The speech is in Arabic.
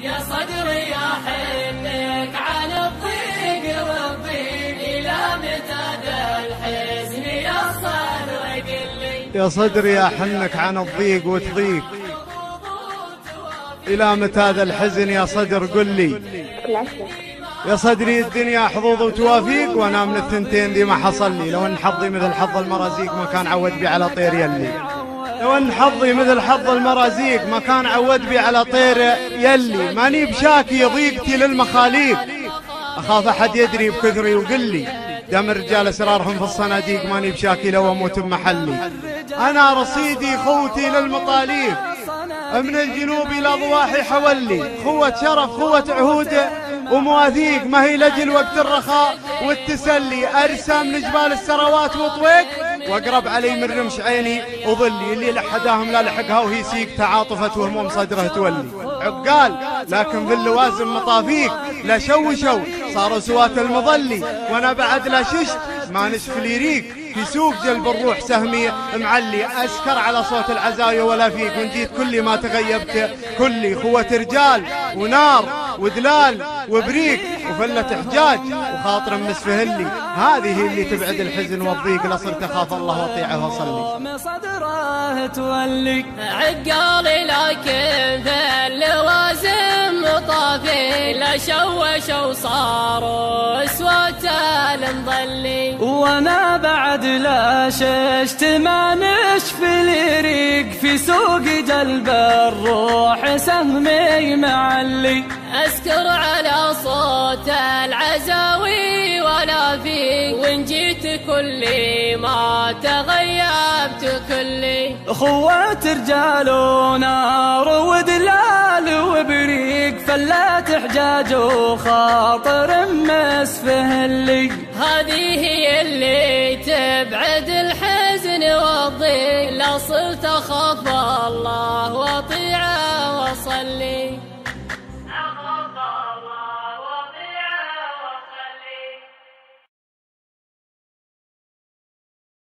يا صدري يا حنك على الضيق والضيق، إلى متى ذا الحزن يا صدري قل لي. يا صدري يا حنك عن الضيق وتضيق، إلى متى ذا الحزن يا صدر قل لي. يا صدري الدنيا حظوظ وتوافيق، وانا من الثنتين دي ما حصل لي. لو ان حظي مثل حظ المرازيق ما كان عود بي على طير يلي. لو ان حظي مثل حظ المرازيق ما كان عود بي على طير يلي. ماني بشاكي ضيقتي للمخاليق، اخاف احد يدري بكثري وقل لي. دم الرجال اسرارهم في الصناديق، ماني بشاكي لو اموت بمحلي. انا رصيدي خوتي للمطاليق، من الجنوب الى ضواحي حولي. خوة شرف خوة عهود ومواثيق، ما هي لجل وقت الرخاء والتسلي. ارسم لجبال السروات وطويق، واقرب علي من رمش عيني وظلي. اللي لحداهم لا لحقها وهي سيق، تعاطفت وهموم صدره تولي. عقال لكن في اللوازم مطافيق، لا شوشوا صاروا سوات المظلي. وانا بعد لا ششت ما نشف لي ريق، في سوق جلب الروح سهمي معلي. اسكر على صوت العزايا ولا فيك، وان جيت كل ما تغيبت كلي. خوة رجال ونار ودلال وبريق وفلة حجاج وخاطر مسفهلي. هذه اللي تبعد الحزن والضيق، لصرت اخاف الله واطيعه واصلي. صدره تولي عقالي لكن ذا اللوازم مطافي. لا شوشوا صاروا اسوات المظلي، وانا بعد لا ششت ما نشف لي ريق. في سوق جلب الروح سهمي معلي. اسكر على صوت العزاوي ولا فيك، وان جيت كلي ما تغيبت كلي. خوة رجال ونار ودلال وبريق، فلات حجاج وخاطر مسفهلي. هذه هي اللي تبعد الحزن والضيق، لا صرت اخاف الله واطيعه واصلي.